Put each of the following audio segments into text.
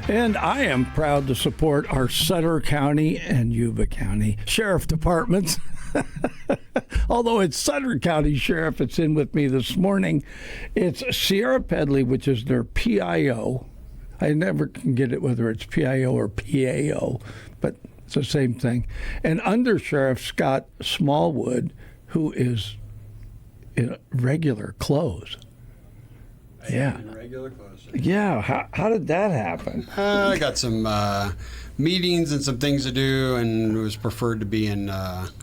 And I am proud to support our Sutter County and Yuba County Sheriff Departments. Although it's Sutter County Sheriff, it's in with me this morning. It's Sierra Pedley, which is their PIO. I never can get it whether it's PIO or PAO, but it's the same thing. And Undersheriff Scott Smallwood, who is in regular clothes. Yeah. In regular clothes. Yeah. How did that happen? I got some meetings and some things to do, and it was preferred to be in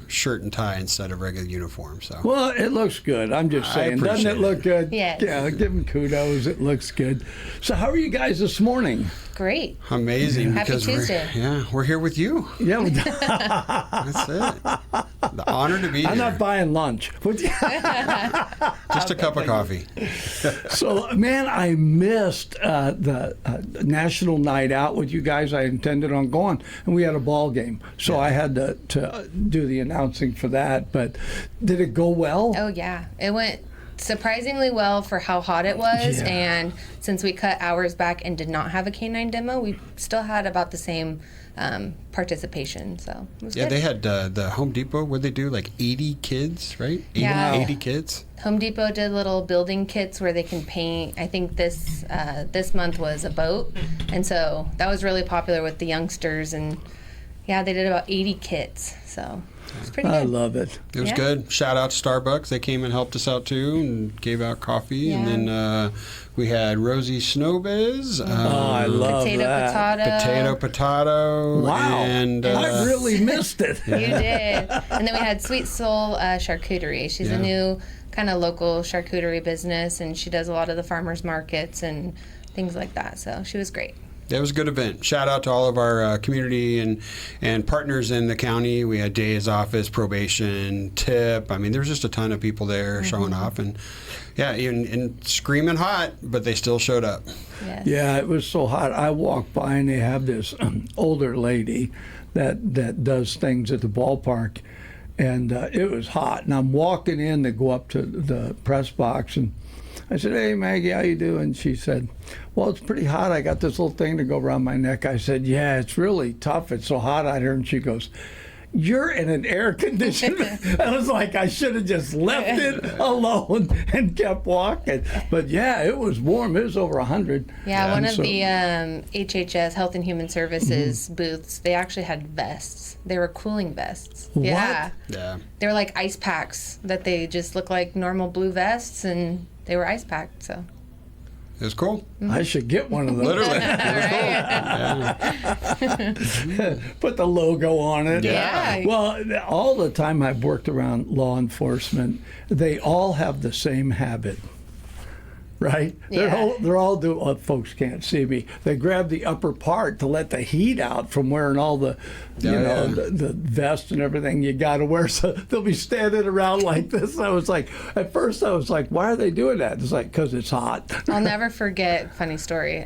shirt and tie instead of regular uniform. So. Well, it looks good. I'm just saying. Doesn't it look good? Yes. Yeah, give him kudos. It looks good. So how are you guys this morning? Great. Amazing. Happy because Tuesday. we're here with you. Yeah. That's it. The honor to be here. I'm not buying lunch. Just a cup of coffee. So, man, I missed the National Night Out with you guys. I intended on going, and we had a ball game. So I had to do the announcing for that. But did it go well? Oh, yeah. It went surprisingly well for how hot it was. Yeah. And since we cut hours back and did not have a canine demo, we still had about the same participation. So it was good. They had the Home Depot, what'd they do? Like 80 kids, right? 80 kids? Home Depot did little building kits where they can paint. I think this month was a boat. And so that was really popular with the youngsters. And yeah, they did about 80 kits. So it's pretty good. I love it. It was good. Shout out to Starbucks. They came and helped us out too and gave out coffee. Yeah. And then we had Rosie Snowbiz. I love that. Potato potato. Wow. And I really missed it. You did. And then we had Sweet Soul Charcuterie. She's a new kind of local charcuterie business, and she does a lot of the farmers markets and things like that. So she was great. It was a good event. Shout out to all of our community and partners in the county. We had Days Office, Probation, TIP. I mean, there was just a ton of people there showing off. And, and screaming hot, but they still showed up. Yes. Yeah, it was so hot. I walked by, and they have this older lady that does things at the ballpark. And it was hot. And I'm walking in to go up to the press box, and I said, "Hey, Maggie, how you doing?" She said, "Well, it's pretty hot. I got this little thing to go around my neck." I said, "Yeah, it's really tough. It's so hot out here." And she goes, "You're in an air conditioner." I was like, I should have just left it alone and kept walking. But yeah, it was warm. It was over 100. Yeah, one of the HHS, Health and Human Services booths, they actually had vests. They were cooling vests. What? Yeah. Yeah. They were like ice packs that they just look like normal blue vests, and they were ice packed, so. It was cool. I should get one of those. Literally. It was cool. Put the logo on it. Yeah. Well, all the time I've worked around law enforcement, they all have the same habit. Right? Yeah. They're all doing, well, folks can't see me. They grab the upper part to let the heat out from wearing all the, the vest and everything you got to wear. So they'll be standing around like this. At first I was like, why are they doing that? It's like, because it's hot. I'll never forget, funny story,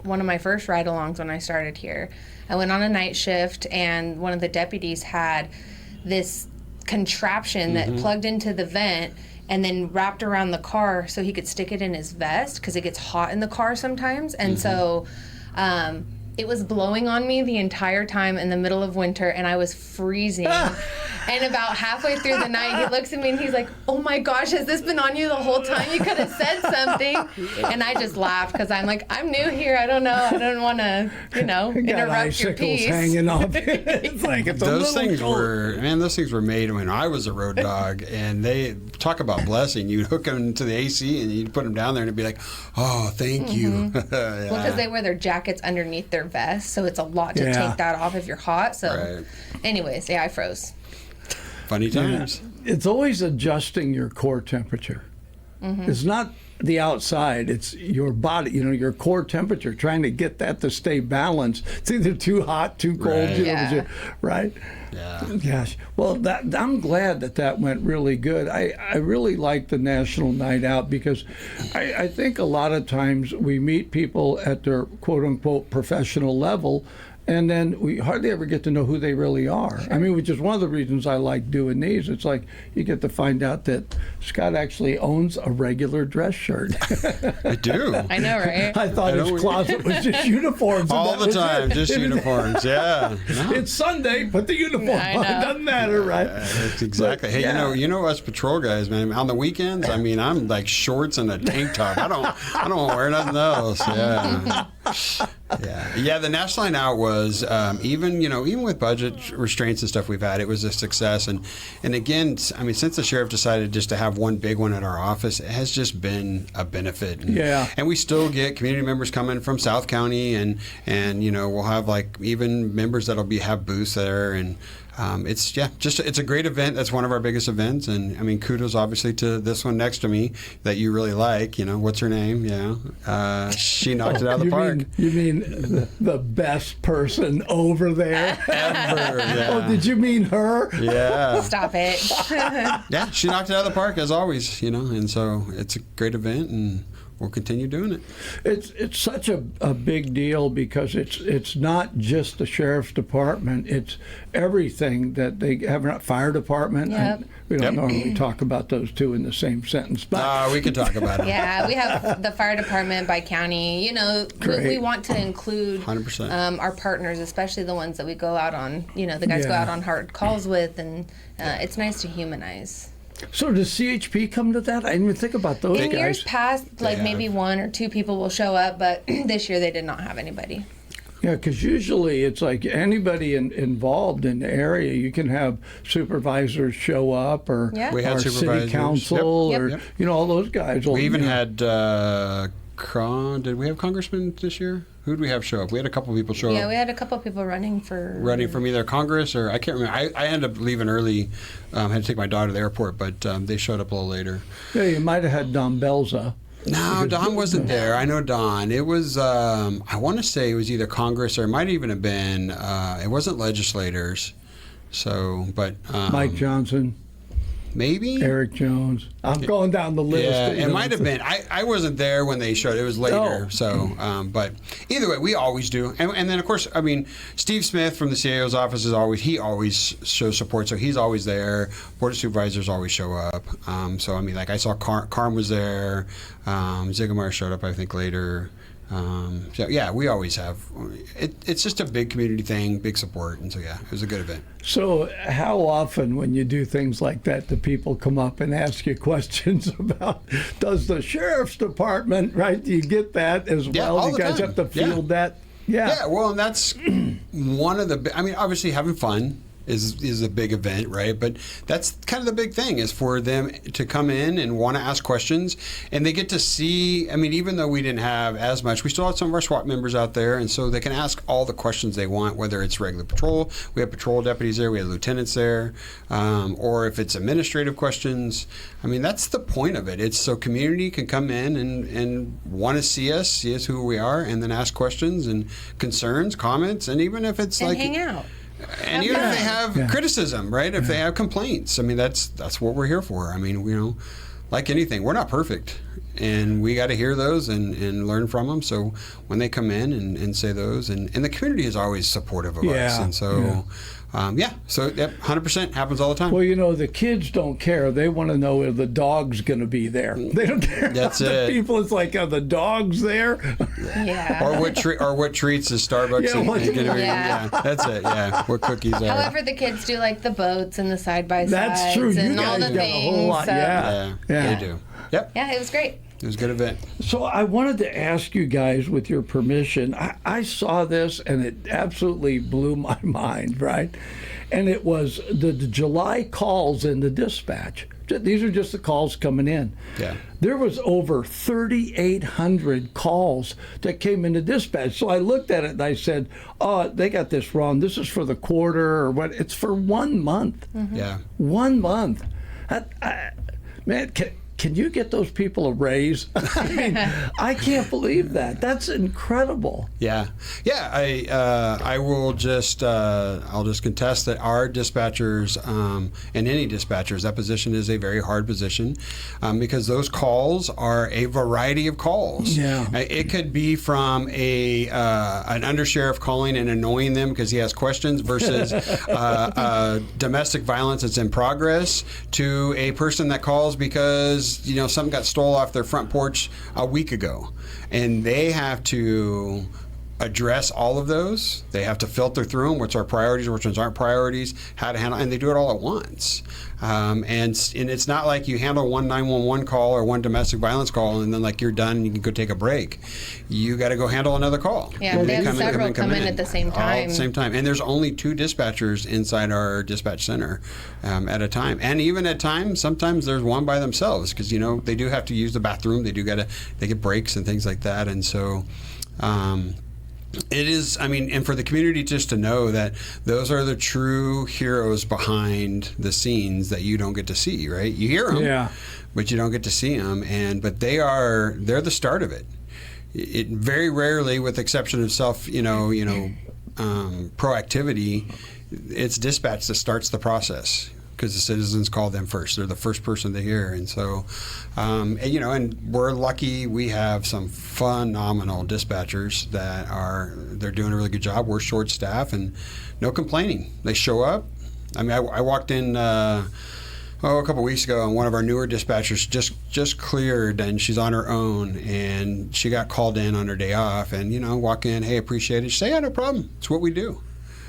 one of my first ride-alongs when I started here, I went on a night shift, and one of the deputies had this contraption that plugged into the vent and then wrapped around the car so he could stick it in his vest because it gets hot in the car sometimes. And so it was blowing on me the entire time in the middle of winter, and I was freezing. And about halfway through the night, he looks at me and he's like, "Oh my gosh, has this been on you the whole time? You could have said something." And I just laughed because I'm like, I'm new here. I don't know. I don't want to, interrupt your piece. Hanging off. It's like it's those things were made when I was a road dog, and they talk about blessing. You'd hook them to the AC and you'd put them down there, and it'd be like, "Oh, thank you." Well, because they wear their jackets underneath their vest, so it's a lot to take that off if you're hot. So, anyways, I froze. Funny times. Yeah. It's always adjusting your core temperature. It's not the outside, it's your body, your core temperature, trying to get that to stay balanced. It's either too hot, too cold, right? Yeah. Gosh. Well, I'm glad that went really good. I really like the National Night Out because I think a lot of times we meet people at their quote-unquote professional level, and then we hardly ever get to know who they really are. I mean, which is one of the reasons I like doing these. It's like you get to find out that Scott actually owns a regular dress shirt. I do. I know, right? I thought his closet was just uniforms. and All that the was time, it. just uniforms. Yeah. No. It's Sunday, put the uniform I on. know. It doesn't matter, right? That's exactly. But, Hey, yeah. you know us patrol guys, man. On the weekends, I mean, I'm like shorts and a tank top. I don't wear nothing else. Yeah. Yeah. The National Night Out was even with budget restraints and stuff we've had, it was a success. And again, I mean, since the sheriff decided just to have one big one at our office, it has just been a benefit. And we still get community members coming from South County, and we'll have like even members that'll have booths there, and it's a great event. That's one of our biggest events, and I mean, kudos obviously to this one next to me that you really like. What's her name? She knocked it out of the park. You mean the best person over there Ever, yeah. Oh, did you mean her? Yeah. Stop it. Yeah, she knocked it out of the park as always, and so it's a great event, and we'll continue doing it. It's such a big deal because it's not just the sheriff's department, it's everything that they have. Fire department. Yep. We don't normally talk about those two in the same sentence, but We can talk about it. Yeah, we have the fire department by county. We want to include 100%. Our partners, especially the ones that we go out on, the guys go out on hard calls with, and it's nice to humanize. So does CHP come to that? I didn't even think about those In guys. years past, Yeah. maybe one or two people will show up, but this year they did not have anybody. Yeah, because usually it's like anybody involved in the area, you can have supervisors show up or, Yeah. We had or city supervisors. council Yep. or, Yep. all those guys. We even had did we have congressmen this year? Who did we have show up? We had a couple people show Yeah, up. we had a couple of people running from either Congress or I can't remember. I ended up leaving early. Had to take my daughter to the airport, but they showed up a little later. Yeah, you might have had Don Belza. No, Don wasn't there. I know Don. It was, I want to say it was either Congress or it might even have been, it wasn't legislators. So, but. Mike Johnson, Maybe? Eric Jones. I'm going down the list. Yeah, it might have been. I wasn't there when they showed it. It was later. Oh. So, but either way, we always do. And then, of course, I mean, Steve Smith from the CAO's office he always shows support. So he's always there. Board of Supervisors always show up. So, I mean, like I saw Carm was there. Zigomar showed up, I think, later. So yeah, we always have. It's just a big community thing, big support, and so yeah, it was a good event. So how often when you do things like that do people come up and ask you questions about, does the sheriff's department, right? Do you get that as Yeah, well? all You the guys time. have to field that? Yeah, well, and that's one of the. I mean, obviously, having fun is a big event, right? But that's kind of the big thing is for them to come in and want to ask questions, and they get to see. I mean, even though we didn't have as much, we still had some of our SWAT members out there, and so they can ask all the questions they want, whether it's regular patrol. We have patrol deputies there, we have lieutenants there, or if it's administrative questions. I mean, that's the point of it. It's so community can come in and want to see us who we are, and then ask questions and concerns, comments, and even if it's And like hang out. and even if they have criticism, right? If they have complaints, I mean, that's what we're here for. I mean, like anything, we're not perfect, and we got to hear those and learn from them. So when they come in and say those, and the community is always supportive of us, and so. So 100% happens all the time. Well, the kids don't care. They want to know if the dog's going to be there. They don't care. That's about the it. people. It's like, are the dogs there? Yeah. Or what treats is Starbucks? Yeah, what- Yeah. That's it. Yeah, what cookies are? However, the kids do like the boats and the side-by-sides That's true. You and all guys the got a things. whole lot. So, Yeah. They do. Yep, yeah, it was great. it was a good event. So I wanted to ask you guys, with your permission, I saw this and it absolutely blew my mind, right? And it was the July calls in the dispatch. These are just the calls coming in. Yeah. There was over 3,800 calls that came into dispatch. So I looked at it and I said, oh, they got this wrong. This is for the quarter or what? It's for 1 month. Yeah. 1 month. Man, can you get those people a raise? I mean, I can't believe that. That's incredible. Yeah. I will just I'll just contest that our dispatchers and any dispatchers, that position is a very hard position because those calls are a variety of calls. Yeah. It could be from an undersheriff calling and annoying them because he has questions versus domestic violence that's in progress to a person that calls because something got stole off their front porch a week ago, and they have to address all of those. They have to filter through them, which are priorities, which ones aren't priorities, how to handle, and they do it all at once. And it's not like you handle one 911 call or one domestic violence call and then like you're done and you can go take a break. You got to go handle another call. Yeah, they have several come in at the same time. All at the same time. And there's only 2 dispatchers inside our dispatch center at a time. And even at times, sometimes there's one by themselves because, they do have to use the bathroom. They get breaks and things like that. And so, it is, and for the community just to know that those are the true heroes behind the scenes that you don't get to see, right? You hear them, but you don't get to see them. But they're the start of it. It very rarely, with the exception of proactivity, it's dispatch that starts the process. Because the citizens call them first. They're the first person to hear. And so, and we're lucky we have some phenomenal dispatchers they're doing a really good job. We're short staff and no complaining. They show up. I walked in a couple weeks ago, and one of our newer dispatchers just cleared, and she's on her own, and she got called in on her day off, and walk in, hey, appreciate it. She say, yeah, no problem. It's what we do.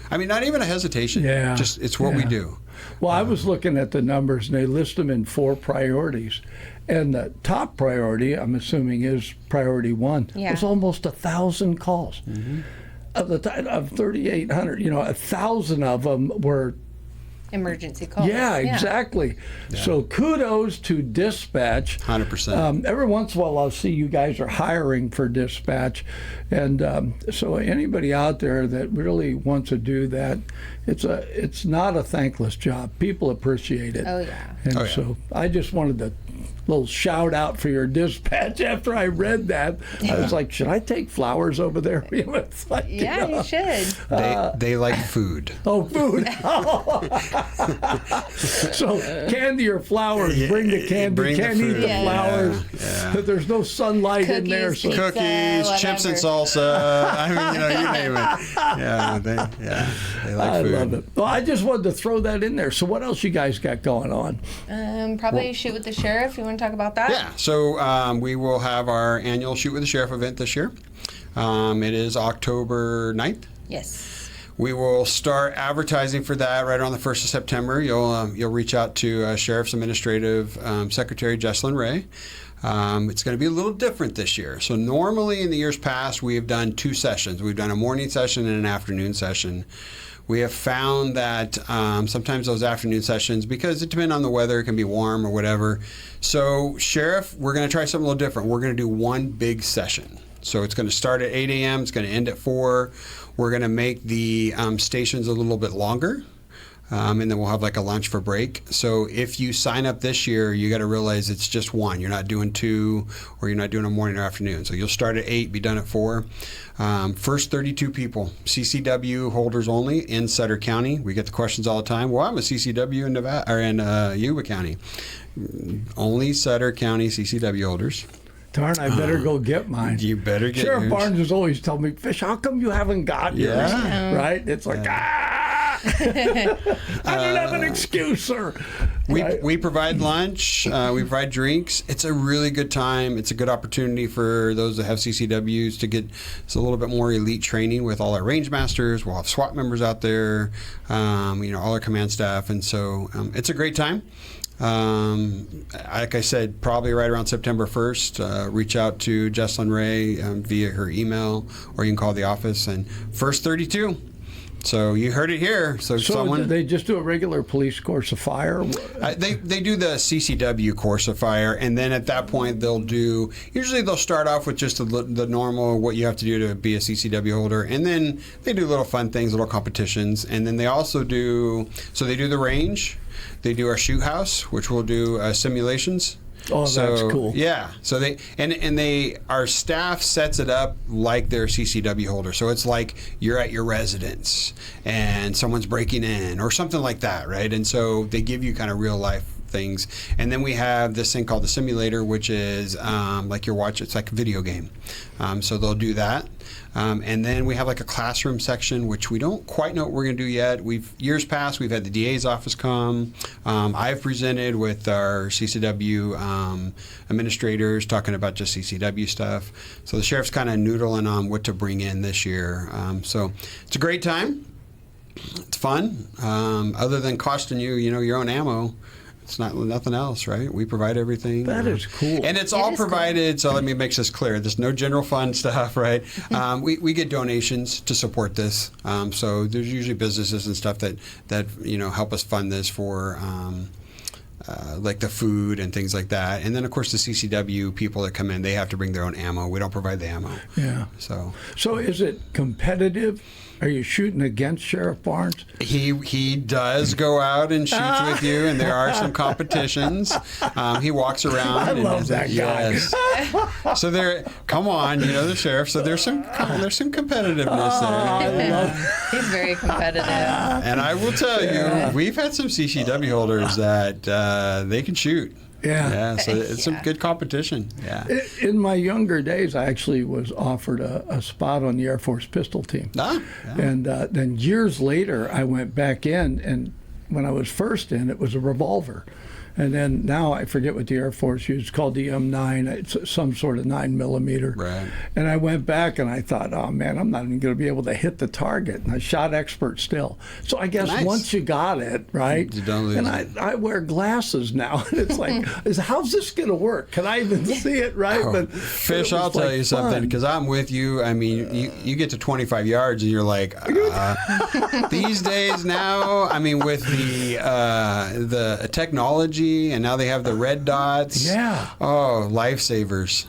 Not even a hesitation. Yeah. Just it's what we do. Well, I was looking at the numbers, and they list them in 4 priorities. And the top priority, I'm assuming, is priority 1. Yeah. It's almost 1,000 calls. Mm-hmm. Of 3,800, 1,000 of them were emergency calls. Yeah, exactly. Yeah. So kudos to dispatch. 100%. Every once in a while I'll see you guys are hiring for dispatch. And so anybody out there that really wants to do that, it's not a thankless job. People appreciate it. Oh, yeah. And so I just wanted to little shout out for your dispatch after I read that. I was like, should I take flowers over there? It's like, you should. They like food. Oh, food. So candy or flowers, bring the candy. Bring can't the eat the flowers. Yeah. There's no sunlight in there. So. Cookies, whatever. chips and salsa. You name it. Yeah, they like food. I love it. Well, I just wanted to throw that in there. So what else you guys got going on? Probably Shoot with the Sheriff. You want to talk about that? Yeah. So we will have our annual Shoot with the Sheriff event this year. It is October 9th. Yes. We will start advertising for that right around the 1st of September. You'll reach out to Sheriff's Administrative Secretary Jesslyn Ray. It's going to be a little different this year. So normally in the years past, we have done 2 sessions. We've done a morning session and an afternoon session. We have found that sometimes those afternoon sessions, because it depends on the weather, it can be warm or whatever. So Sheriff, we're going to try something a little different. We're going to do one big session. So it's going to start at 8 a.m. It's going to end at 4. We're going to make the stations a little bit longer. And then we'll have like a lunch for break. So if you sign up this year, you got to realize it's just one. You're not doing 2, or you're not doing a morning or afternoon. So you'll start at 8, be done at 4. First 32 people, CCW holders only in Sutter County. We get the questions all the time. Well, I'm a CCW in Nevada or in Yuba County. Only Sutter County CCW holders. Darn, I better go get mine. You better get Sheriff yours. Barnes is always telling me, Fish, how come you haven't got yours? Right? It's like, I don't have an excuse, sir. We provide lunch. We provide drinks. It's a really good time. It's a good opportunity for those that have CCWs to get a little bit more elite training with all our range masters. We'll have SWAT members out there, all our command staff. And so it's a great time. Like I said, probably right around September 1st, reach out to Jesslyn Ray via her email, or you can call the office. And first 32. So you heard it here. So someone, they just do a regular police course of fire? They do the CCW course of fire, and then at that point usually they'll start off with just the normal, what you have to do to be a CCW holder, and then they do little fun things, little competitions, and then they also do the range. They do our shoot house, which will do simulations. Oh, that's cool. Yeah. So our staff sets it up like their CCW holder. So it's like you're at your residence and someone's breaking in or something like that, right? And so they give you kind of real life things. And then we have this thing called the simulator, which is like it's like a video game. So they'll do that. And then we have like a classroom section, which we don't quite know what we're going to do yet. Years past, we've had the DA's office come. I've presented with our CCW administrators talking about just CCW stuff. So the sheriff's kind of noodling on what to bring in this year. So it's a great time. It's fun. Other than costing you, your own ammo. It's nothing else, right? We provide everything. That is cool. And it's all provided, so let me make this clear. There's no general fund stuff, right? We get donations to support this. So there's usually businesses and stuff that help us fund this for like the food and things like that. And then, of course, the CCW people that come in, they have to bring their own ammo. We don't provide the ammo. Yeah. So is it competitive? Are you shooting against Sheriff Barnes? He does go out and shoots with you, and there are some competitions. He walks around. I love that guy. Yes. So come on, the sheriff. So there's some competitiveness there. He's very competitive. And I will tell you, we've had some CCW holders that they can shoot. Yeah. So it's some good competition. Yeah. In my younger days, I actually was offered a spot on the Air Force pistol team. And then years later, I went back in, and when I was first in, it was a revolver. And then now I forget what the Air Force used. It's called the M9. It's some sort of 9mm. Right. And I went back and I thought, oh man, I'm not even going to be able to hit the target. And I shot expert still. So I guess once you got it, right? You don't lose it. I wear glasses now. And it's like, how's this going to work? Can I even see it, right? But Fish, I'll tell you something, because I'm with you. I mean, you get to 25 yards and you're like, these days now, I mean, with the technology, and now they have the red dots. Yeah. Oh, lifesavers.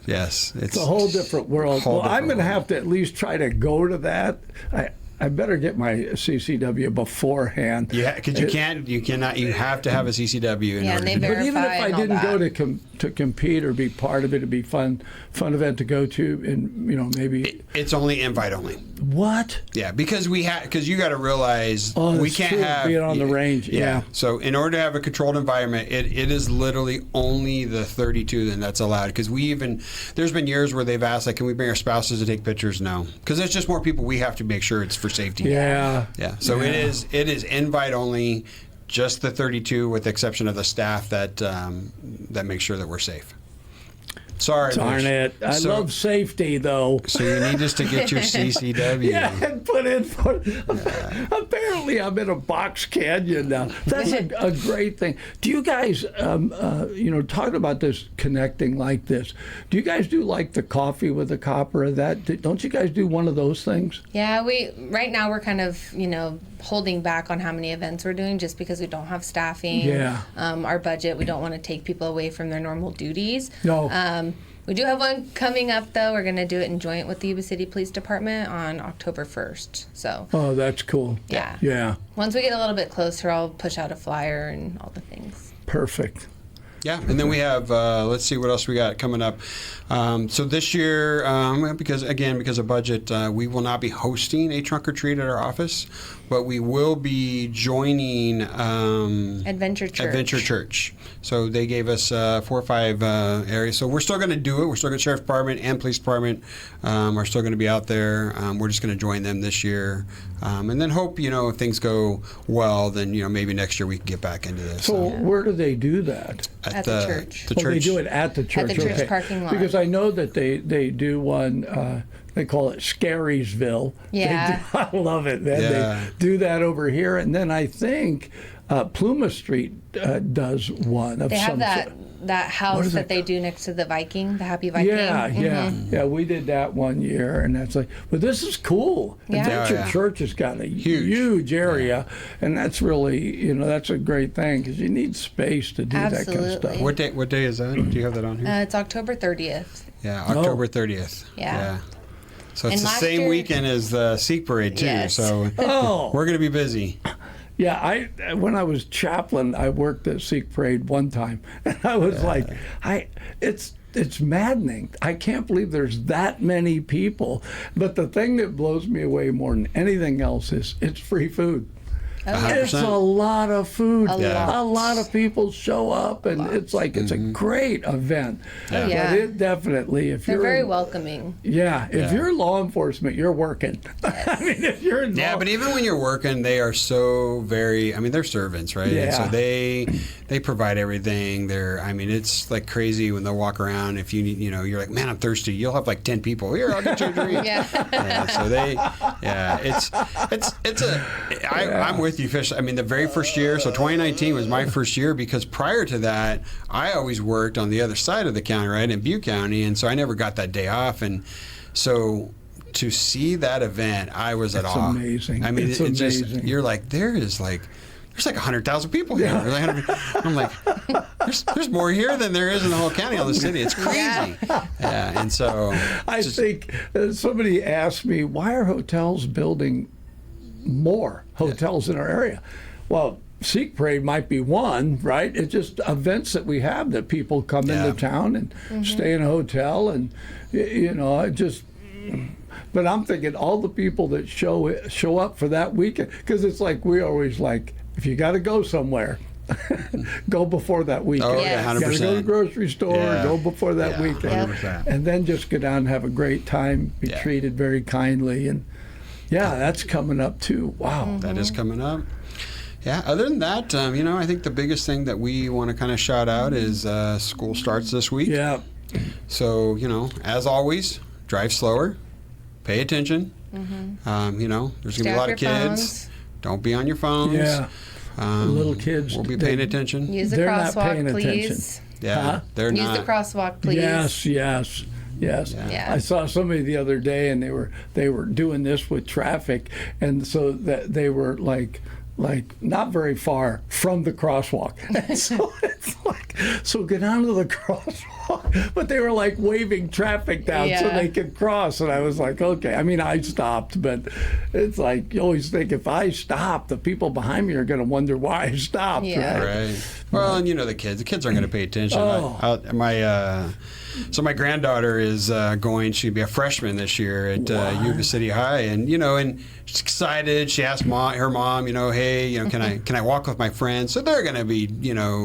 Yes. It's a whole different world. I'm going to have to at least try to go to that. I better get my CCW beforehand. Yeah, because you cannot. You have to have a CCW in order to do it. But even if I didn't go to compete or be part of it, it'd be fun event to go to, and maybe it's only invite only. What? Yeah, because you got to realize we can't have being on the range. Yeah. So in order to have a controlled environment, it is literally only the 32 that's allowed. Because there's been years where they've asked, like, can we bring our spouses to take pictures? No, because there's just more people. We have to make sure it's for safety. Yeah. So it is invite only, just the 32, with the exception of the staff that make sure that we're safe. Sorry, darn it! I love safety, though. So you need us to get your CCW. Yeah, and put in for. Apparently, I'm in a box canyon now. That's a great thing. Do you guys, talking about this connecting like this? Do you guys do like the coffee with the copper? Don't you guys do one of those things? Yeah, right now we're kind of holding back on how many events we're doing just because we don't have staffing. Yeah. Our budget, we don't want to take people away from their normal duties. No. We do have one coming up, though. We're going to do it in joint with the Yuba City Police Department on October 1st. So. Oh, that's cool. Yeah. Yeah. Once we get a little bit closer, I'll push out a flyer and all the things. Perfect. Yeah, and then we have, let's see what else we got coming up. So this year, because of budget, we will not be hosting a trunk or treat at our office, but we will be joining Adventure Church. So they gave us 4 or 5 areas. So we're still going to do it. We're still going to, Sheriff Department and Police Department are still going to be out there. We're just going to join them this year. And then hope, if things go well, then, maybe next year we can get back into this. So where do they do that? At the church. The church. They do it at the church. At the church parking lot. Because I know that they do one, they call it Scarysville. Yeah. I love it, man. Yeah. They do that over here. And then I think Pluma Street does one of they have some sort. That house that they do next to the Happy Viking. Yeah, we did that one year, and that's like, but this is cool. Yeah. Adventure Church has got a huge area, and that's really, that's a great thing because you need space to do that kind of stuff. What day is that? Do you have that on here? It's October 30th. Yeah, October 30th. Yeah. So it's the same weekend as the Sikh Parade too. Yes. So we're going to be busy. Yeah, when I was chaplain, I worked at Sikh Parade one time, and I was like, it's maddening. I can't believe there's that many people. But the thing that blows me away more than anything else is it's free food. It's a lot of food. A lot of people show up, and it's like it's a great event. Yeah. But it definitely, if They're you're very welcoming. if you're law enforcement, you're working. I mean, if you're in Yeah, but even when you're working, they are so very. I mean, they're servants, right? Yeah. And so they provide everything. I mean, it's like crazy when they'll walk around. If you need, you're like, man, I'm thirsty. You'll have like 10 people here. I'll get you a drink. I'm with you, Fish. I mean, the very first year, so 2019 was my first year because prior to that, I always worked on the other side of the county, right, in Butte County, and so I never got that day off, and so to see that event, I was at awe. It's amazing. I mean, it's just amazing. you're like, there's like 100,000 people here. I'm like, there's more here than there is in the whole county, all the city. It's crazy. Yeah, and so I think somebody asked me, why are hotels building more hotels in our area? Well, Sikh Parade might be one, right? It's just events that we have that people come into town and stay in a hotel, and it just. But I'm thinking all the people that show up for that weekend, because it's like we always like, if you got to go somewhere, go before that weekend. Oh, yeah, 100%. You got to go to the grocery store, go before that weekend, 100%. and then just go down and have a great time, be treated very kindly, and that's coming up too. Wow, that is coming up. Yeah. Other than that, I think the biggest thing that we want to kind of shout out is school starts this week. Yeah. So as always, drive slower, pay attention. There's gonna be a lot of kids. Phones. Don't be on your phones. Yeah. Little kids. We'll be paying attention. Use the They're not paying crosswalk, please. attention. Yeah, they're Use not. the crosswalk, please. Yes. Yeah. I saw somebody the other day, and they were doing this with traffic, and so that they were like not very far from the crosswalk. So it's like, so get onto the crosswalk, but they were like waving traffic down so they could cross, and I was like, okay. I mean, I stopped, but it's like you always think if I stop, the people behind me are going to wonder why I stopped. Yeah. Right. Well, and the kids aren't going to pay attention. Oh. So my granddaughter is she'll be a freshman this year at Yuba City High, and and she's excited. She asked her mom, hey, can I walk with my friends? So they're going to be,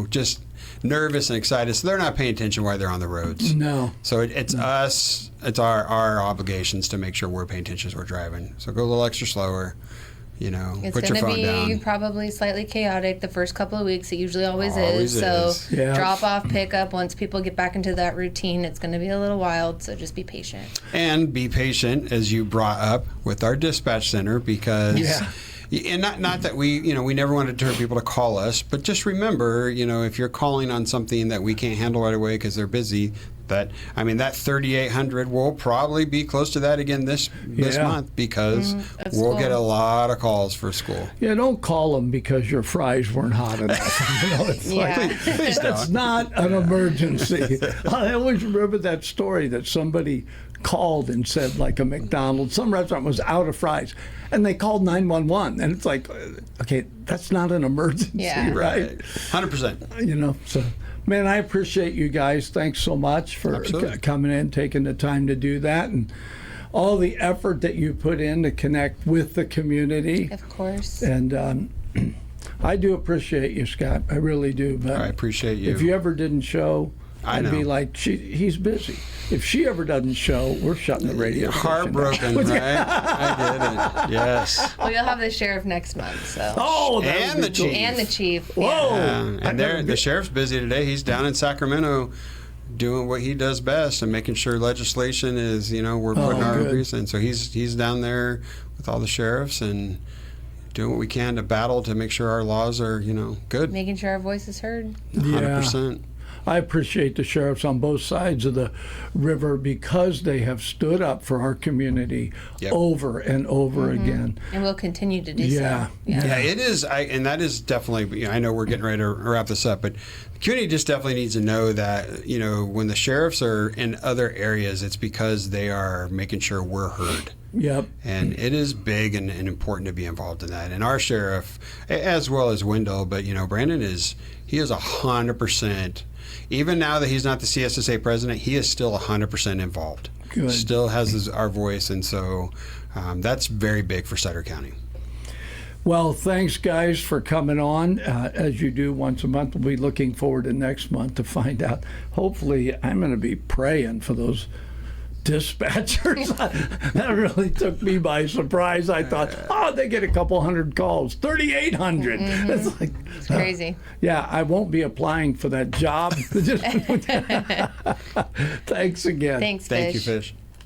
just nervous and excited. So they're not paying attention while they're on the roads. No. So it's us. It's our obligations to make sure we're paying attention as we're driving. So go a little extra slower. It's put your phone going to be down. probably slightly chaotic the first couple of weeks. It usually always Always is. So is. Yeah. drop off, pick up. Once people get back into that routine, it's going to be a little wild. So just be patient. And be patient, as you brought up, with our dispatch center, because and not that we never want to deter people to call us, but just remember, if you're calling on something that we can't handle right away because they're busy, that 3,800 will probably be close to that again this month, because we'll get a lot of calls for school. Yeah, don't call them because your fries weren't hot enough. It's Please don't. It's not an emergency. I always remember that story that somebody called and said, like a McDonald's, some restaurant was out of fries, and they called 911, and it's like, okay, that's not an emergency, right? 100%. So. Man, I appreciate you guys. Thanks so much for coming in, taking the time to do that, and all the effort that you put in to connect with the community. Of course. And I do appreciate you, Scott. I really do. But I appreciate you. If you ever didn't show, I'd be know. like, he's busy. If she ever doesn't show, we're shutting the radio station down. Heartbroken, right? I did it. Yes. Well, you'll have the sheriff next month, so. Oh, that And would be the cool. chief. And the chief. Whoa. Yeah. And the sheriff's busy today. He's down in Sacramento doing what he does best and making sure legislation is, we're putting our good. agrees in. So he's down there with all the sheriffs and doing what we can to battle to make sure our laws are, good. Making sure our voice is heard. 100%. I appreciate the sheriffs on both sides of the river because they have stood up for our community over and over again. And we'll continue to do Yeah. so. Yeah, it is. And that is definitely, I know we're getting ready to wrap this up, but the community just definitely needs to know that, when the sheriffs are in other areas, it's because they are making sure we're heard. Yep. And it is big and important to be involved in that. And our sheriff, as well as Wendell, but Brandon he is 100%. Even now that he's not the CSSA president, he is still 100% involved. Good. Still has our voice, and so that's very big for Sutter County. Well, thanks, guys, for coming on. As you do once a month, we'll be looking forward to next month to find out. Hopefully, I'm going to be praying for those dispatchers. That really took me by surprise. I thought, they get a couple hundred calls, 3,800. It's like, It's crazy. yeah, I won't be applying for that job. Thanks again. Thanks, Thank you, Fish. Fish.